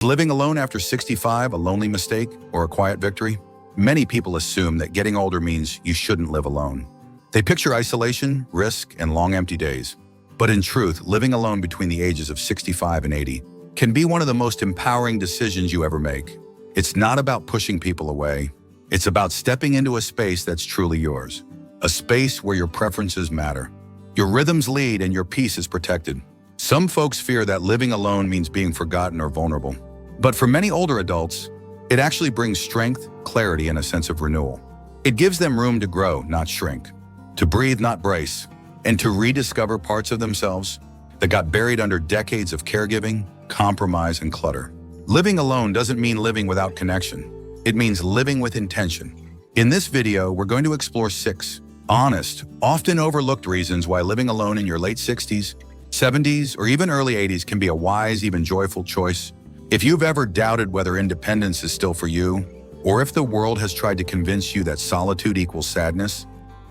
Living alone after 65 a lonely mistake or a quiet victory? Many people assume that getting older means you shouldn't live alone. They picture isolation, risk, and long empty days. But in truth, living alone between the ages of 65 and 80 can be one of the most empowering decisions you ever make. It's not about pushing people away. It's about stepping into a space that's truly yours. A space where your preferences matter. Your rhythms lead and your peace is protected. Some folks fear that living alone means being forgotten or vulnerable. But for many older adults, it actually brings strength, clarity, and a sense of renewal. It gives them room to grow, not shrink, to breathe, not brace, and to rediscover parts of themselves that got buried under decades of caregiving, compromise, and clutter. Living alone doesn't mean living without connection. It means living with intention. In this video, we're going to explore 6 honest, often overlooked reasons why living alone in your late 60s, 70s, or even early 80s can be a wise, even joyful choice. If you've ever doubted whether independence is still for you, or if the world has tried to convince you that solitude equals sadness,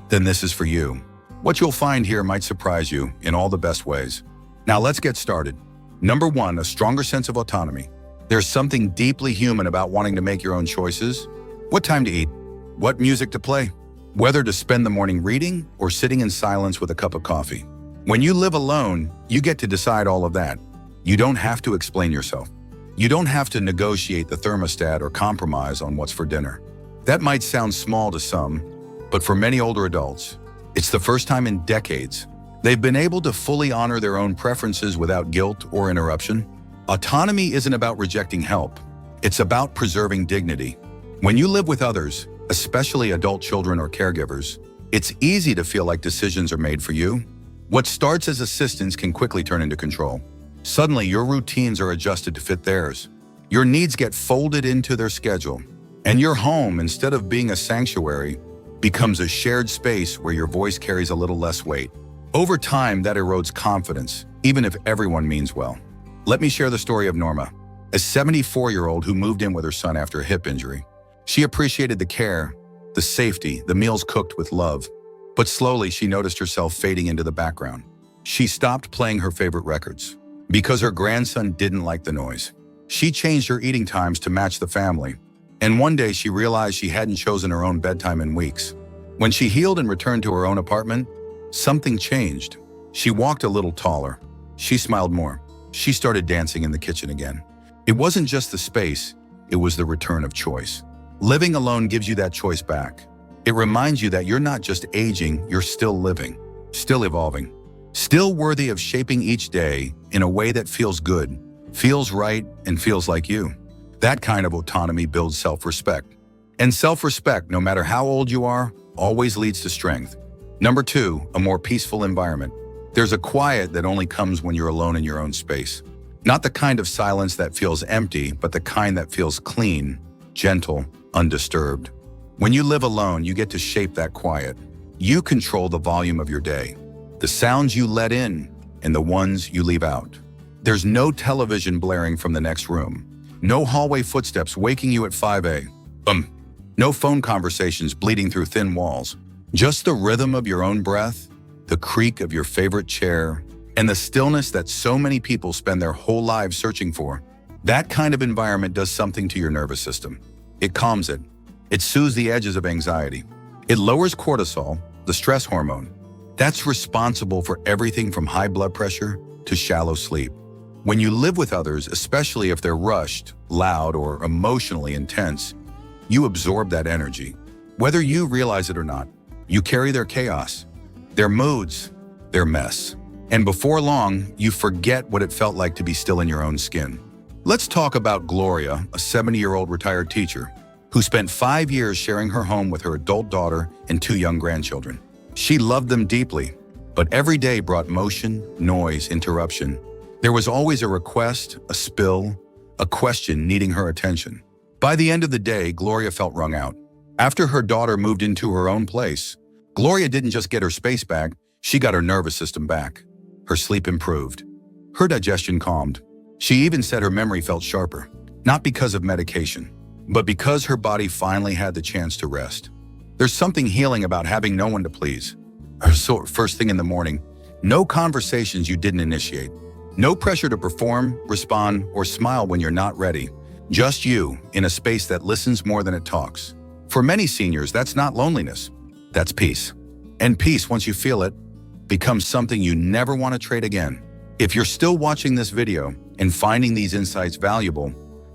then this is for you. What you'll find here might surprise you in all the best ways. Now let's get started. Number 1, a stronger sense of autonomy. There's something deeply human about wanting to make your own choices. What time to eat, what music to play, whether to spend the morning reading or sitting in silence with a cup of coffee. When you live alone, you get to decide all of that. You don't have to explain yourself. You don't have to negotiate the thermostat or compromise on what's for dinner. That might sound small to some, but for many older adults, it's the first time in decades they've been able to fully honor their own preferences without guilt or interruption. Autonomy isn't about rejecting help. It's about preserving dignity. When you live with others, especially adult children or caregivers, it's easy to feel like decisions are made for you. What starts as assistance can quickly turn into control. Suddenly, your routines are adjusted to fit theirs. Your needs get folded into their schedule. And your home, instead of being a sanctuary, becomes a shared space where your voice carries a little less weight. Over time, that erodes confidence, even if everyone means well. Let me share the story of Norma, a 74-year-old who moved in with her son after a hip injury. She appreciated the care, the safety, the meals cooked with love. But slowly, she noticed herself fading into the background. She stopped playing her favorite records because her grandson didn't like the noise. She changed her eating times to match the family. And one day she realized she hadn't chosen her own bedtime in weeks. When she healed and returned to her own apartment, something changed. She walked a little taller. She smiled more. She started dancing in the kitchen again. It wasn't just the space, it was the return of choice. Living alone gives you that choice back. It reminds you that you're not just aging, you're still living, still evolving, still worthy of shaping each day in a way that feels good, feels right, and feels like you. That kind of autonomy builds self-respect. And self-respect, no matter how old you are, always leads to strength. Number 2, a more peaceful environment. There's a quiet that only comes when you're alone in your own space. Not the kind of silence that feels empty, but the kind that feels clean, gentle, undisturbed. When you live alone, you get to shape that quiet. You control the volume of your day, the sounds you let in, and the ones you leave out. There's no television blaring from the next room. No hallway footsteps waking you at 5 a.m. No phone conversations bleeding through thin walls. Just the rhythm of your own breath, the creak of your favorite chair, and the stillness that so many people spend their whole lives searching for. That kind of environment does something to your nervous system. It calms it. It soothes the edges of anxiety. It lowers cortisol, the stress hormone. That's responsible for everything from high blood pressure to shallow sleep. When you live with others, especially if they're rushed, loud, or emotionally intense, you absorb that energy. Whether you realize it or not, you carry their chaos, their moods, their mess. And before long, you forget what it felt like to be still in your own skin. Let's talk about Gloria, a 70-year-old retired teacher who spent 5 years sharing her home with her adult daughter and 2 young grandchildren. She loved them deeply, but every day brought motion, noise, interruption. There was always a request, a spill, a question needing her attention. By the end of the day, Gloria felt wrung out. After her daughter moved into her own place, Gloria didn't just get her space back, she got her nervous system back. Her sleep improved. Her digestion calmed. She even said her memory felt sharper, not because of medication, but because her body finally had the chance to rest. There's something healing about having no one to please. So first thing in the morning, no conversations you didn't initiate. No pressure to perform, respond, or smile when you're not ready. Just you, in a space that listens more than it talks. For many seniors, that's not loneliness. That's peace. And peace, once you feel it, becomes something you never want to trade again. If you're still watching this video and finding these insights valuable,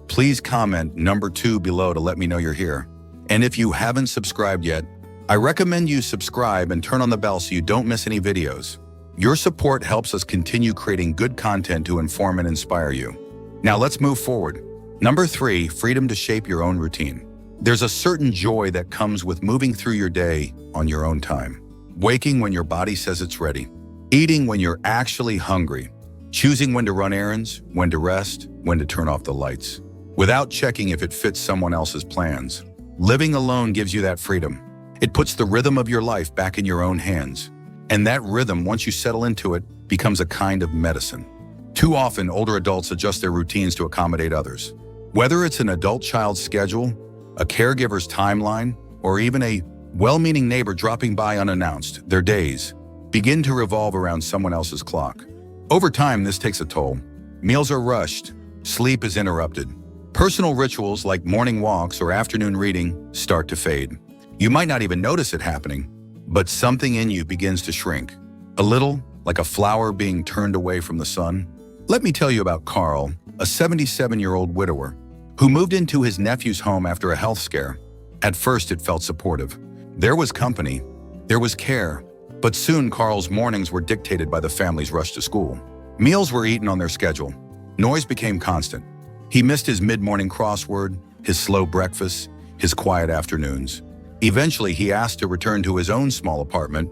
please comment number 2 below to let me know you're here. And if you haven't subscribed yet, I recommend you subscribe and turn on the bell so you don't miss any videos. Your support helps us continue creating good content to inform and inspire you. Now let's move forward. Number 3, freedom to shape your own routine. There's a certain joy that comes with moving through your day on your own time. Waking when your body says it's ready. Eating when you're actually hungry. Choosing when to run errands, when to rest, when to turn off the lights. Without checking if it fits someone else's plans. Living alone gives you that freedom. It puts the rhythm of your life back in your own hands. And that rhythm, once you settle into it, becomes a kind of medicine. Too often, older adults adjust their routines to accommodate others. Whether it's an adult-child schedule, a caregiver's timeline, or even a well-meaning neighbor dropping by unannounced, their days begin to revolve around someone else's clock. Over time, this takes a toll. Meals are rushed, sleep is interrupted. Personal rituals like morning walks or afternoon reading start to fade. You might not even notice it happening, but something in you begins to shrink. A little, like a flower being turned away from the sun. Let me tell you about Carl, a 77-year-old widower, who moved into his nephew's home after a health scare. At first, it felt supportive. There was company, there was care, but soon Carl's mornings were dictated by the family's rush to school. Meals were eaten on their schedule. Noise became constant. He missed his mid-morning crossword, his slow breakfast, his quiet afternoons. Eventually, he asked to return to his own small apartment,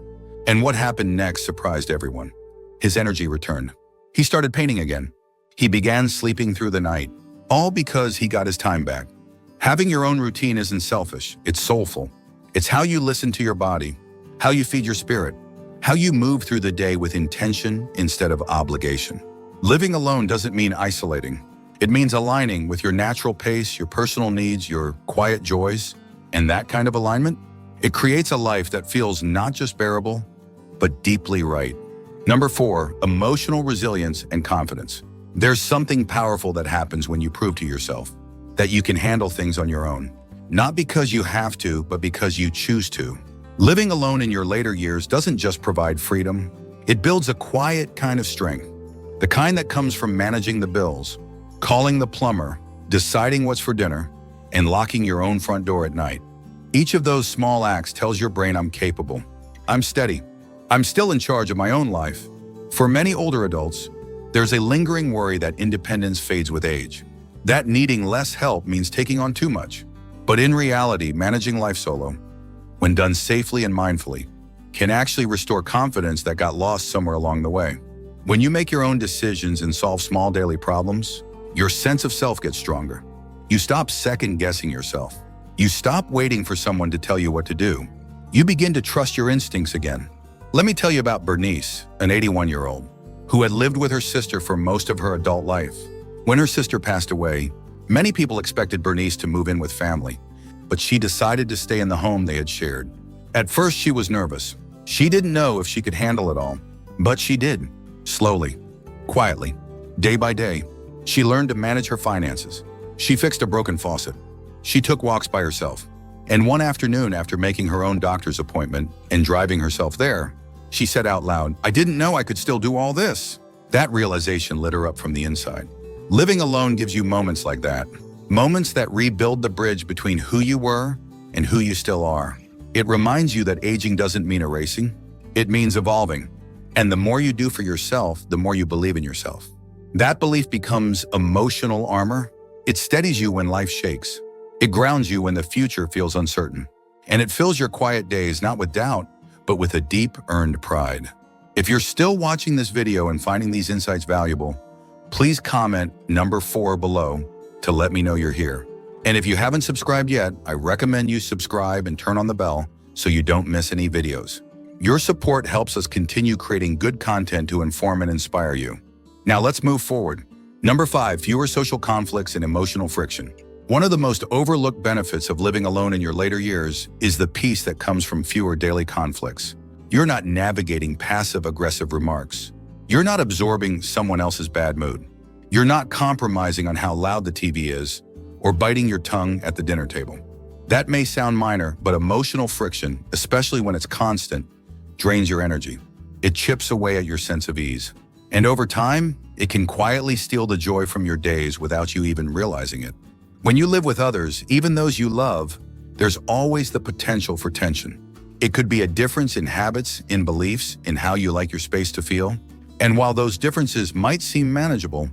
and what happened next surprised everyone. His energy returned. He started painting again. He began sleeping through the night, all because he got his time back. Having your own routine isn't selfish, it's soulful. It's how you listen to your body, how you feed your spirit, how you move through the day with intention instead of obligation. Living alone doesn't mean isolating. It means aligning with your natural pace, your personal needs, your quiet joys. And that kind of alignment, it creates a life that feels not just bearable, but deeply right. Number 4, emotional resilience and confidence. There's something powerful that happens when you prove to yourself that you can handle things on your own. Not because you have to, but because you choose to. Living alone in your later years doesn't just provide freedom, it builds a quiet kind of strength. The kind that comes from managing the bills, calling the plumber, deciding what's for dinner, and locking your own front door at night. Each of those small acts tells your brain I'm capable. I'm steady. I'm still in charge of my own life. For many older adults, there's a lingering worry that independence fades with age. That needing less help means taking on too much. But in reality, managing life solo, when done safely and mindfully, can actually restore confidence that got lost somewhere along the way. When you make your own decisions and solve small daily problems, your sense of self gets stronger. You stop second-guessing yourself. You stop waiting for someone to tell you what to do. You begin to trust your instincts again. Let me tell you about Bernice, an 81-year-old, who had lived with her sister for most of her adult life. When her sister passed away, many people expected Bernice to move in with family, but she decided to stay in the home they had shared. At first, she was nervous. She didn't know if she could handle it all, but she did. Slowly, quietly, day by day, she learned to manage her finances. She fixed a broken faucet. She took walks by herself. And one afternoon, after making her own doctor's appointment and driving herself there, she said out loud, "I didn't know I could still do all this." That realization lit her up from the inside. Living alone gives you moments like that. Moments that rebuild the bridge between who you were and who you still are. It reminds you that aging doesn't mean erasing. It means evolving. And the more you do for yourself, the more you believe in yourself. That belief becomes emotional armor. It steadies you when life shakes. It grounds you when the future feels uncertain. And it fills your quiet days not with doubt, but with a deep earned pride. If you're still watching this video and finding these insights valuable, please comment number 4 below to let me know you're here. And if you haven't subscribed yet, I recommend you subscribe and turn on the bell so you don't miss any videos. Your support helps us continue creating good content to inform and inspire you. Now let's move forward. Number 5, fewer social conflicts and emotional friction. One of the most overlooked benefits of living alone in your later years is the peace that comes from fewer daily conflicts. You're not navigating passive-aggressive remarks. You're not absorbing someone else's bad mood. You're not compromising on how loud the TV is or biting your tongue at the dinner table. That may sound minor, but emotional friction, especially when it's constant, drains your energy. It chips away at your sense of ease. And over time, it can quietly steal the joy from your days without you even realizing it. When you live with others, even those you love, there's always the potential for tension. It could be a difference in habits, in beliefs, in how you like your space to feel. And while those differences might seem manageable,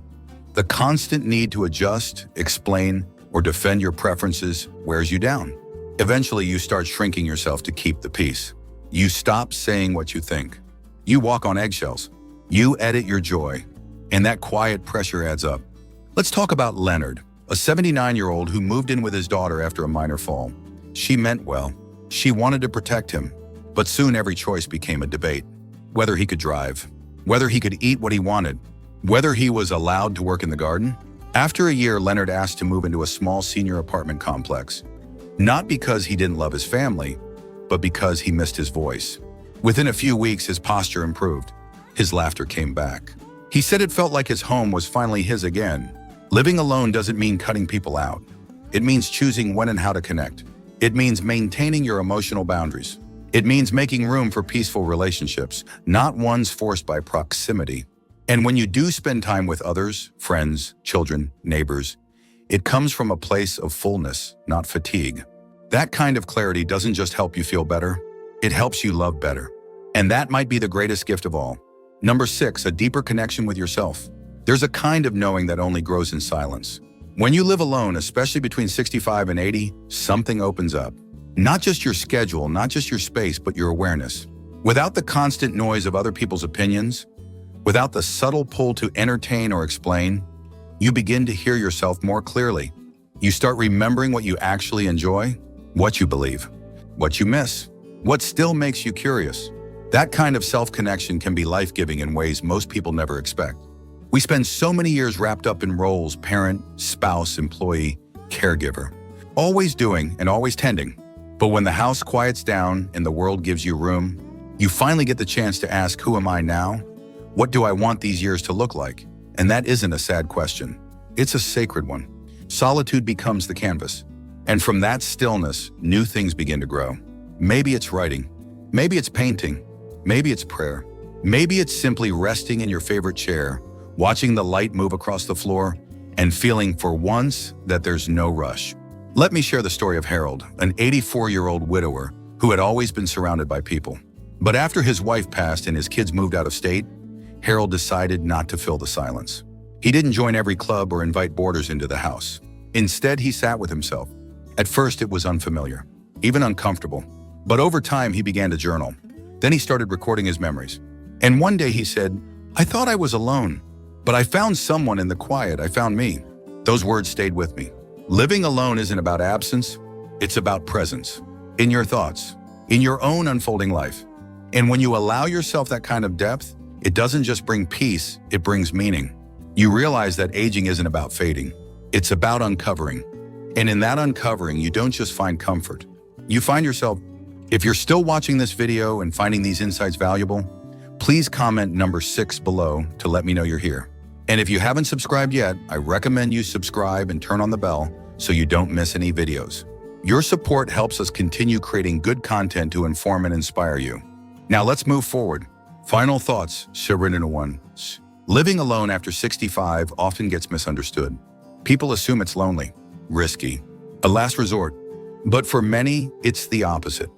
the constant need to adjust, explain, or defend your preferences wears you down. Eventually, you start shrinking yourself to keep the peace. You stop saying what you think. You walk on eggshells. You edit your joy. And that quiet pressure adds up. Let's talk about Leonard, a 79-year-old who moved in with his daughter after a minor fall. She meant well. She wanted to protect him. But soon every choice became a debate. Whether he could drive, whether he could eat what he wanted, whether he was allowed to work in the garden. After a year, Leonard asked to move into a small senior apartment complex. Not because he didn't love his family, but because he missed his voice. Within a few weeks, his posture improved. His laughter came back. He said it felt like his home was finally his again. Living alone doesn't mean cutting people out. It means choosing when and how to connect. It means maintaining your emotional boundaries. It means making room for peaceful relationships, not ones forced by proximity. And when you do spend time with others, friends, children, neighbors, it comes from a place of fullness, not fatigue. That kind of clarity doesn't just help you feel better, it helps you love better. And that might be the greatest gift of all. Number 6, a deeper connection with yourself. There's a kind of knowing that only grows in silence. When you live alone, especially between 65 and 80, something opens up. Not just your schedule, not just your space, but your awareness. Without the constant noise of other people's opinions, without the subtle pull to entertain or explain, you begin to hear yourself more clearly. You start remembering what you actually enjoy, what you believe, what you miss, what still makes you curious. That kind of self-connection can be life-giving in ways most people never expect. We spend so many years wrapped up in roles: parent, spouse, employee, caregiver. Always doing and always tending. But when the house quiets down and the world gives you room, you finally get the chance to ask, who am I now? What do I want these years to look like? And that isn't a sad question. It's a sacred one. Solitude becomes the canvas. And from that stillness, new things begin to grow. Maybe it's writing. Maybe it's painting. Maybe it's prayer. Maybe it's simply resting in your favorite chair, watching the light move across the floor, and feeling for once that there's no rush. Let me share the story of Harold, an 84-year-old widower who had always been surrounded by people. But after his wife passed and his kids moved out of state, Harold decided not to fill the silence. He didn't join every club or invite boarders into the house. Instead, he sat with himself. At first, it was unfamiliar, even uncomfortable. But over time, he began to journal. Then he started recording his memories. And one day he said, "I thought I was alone, but I found someone in the quiet. I found me." Those words stayed with me. Living alone isn't about absence, it's about presence. In your thoughts, in your own unfolding life. And when you allow yourself that kind of depth, it doesn't just bring peace, it brings meaning. You realize that aging isn't about fading, it's about uncovering. And in that uncovering, you don't just find comfort. You find yourself. If you're still watching this video and finding these insights valuable, please comment number 6 below to let me know you're here. And if you haven't subscribed yet, I recommend you subscribe and turn on the bell so you don't miss any videos. Your support helps us continue creating good content to inform and inspire you. Now let's move forward. Final thoughts, Serena 1. Living alone after 65 often gets misunderstood. People assume it's lonely, risky, a last resort. But for many, it's the opposite.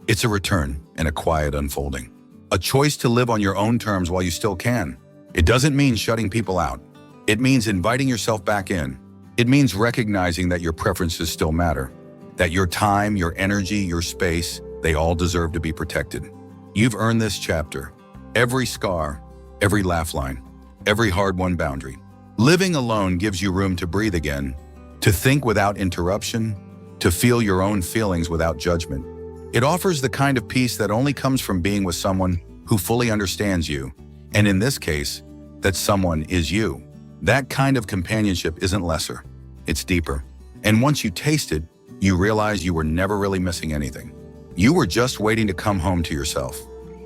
It's a return and a quiet unfolding. A choice to live on your own terms while you still can. It doesn't mean shutting people out. It means inviting yourself back in. It means recognizing that your preferences still matter, that your time, your energy, your space, they all deserve to be protected. You've earned this chapter. Every scar, every laugh line, every hard-won boundary. Living alone gives you room to breathe again, to think without interruption, to feel your own feelings without judgment. It offers the kind of peace that only comes from being with someone who fully understands you. And in this case, that someone is you. That kind of companionship isn't lesser, it's deeper. And once you taste it, you realize you were never really missing anything. You were just waiting to come home to yourself.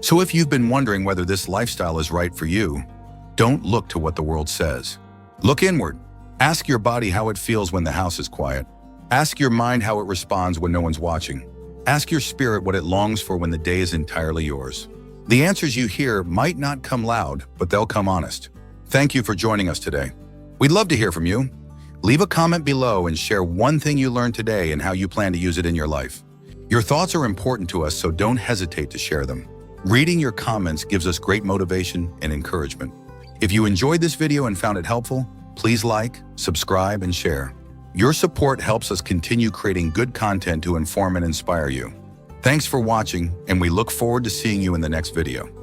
So if you've been wondering whether this lifestyle is right for you, Don't look to what the world says. Look inward. Ask your body how it feels when the house is quiet. Ask your mind how it responds when no one's watching. Ask your spirit what it longs for when the day is entirely yours. The answers you hear might not come loud, but they'll come honest. Thank you for joining us today. We'd love to hear from you. Leave a comment below and share one thing you learned today and how you plan to use it in your life. Your thoughts are important to us, so don't hesitate to share them. Reading your comments gives us great motivation and encouragement. If you enjoyed this video and found it helpful, please like, subscribe, and share. Your support helps us continue creating good content to inform and inspire you. Thanks for watching, and we look forward to seeing you in the next video.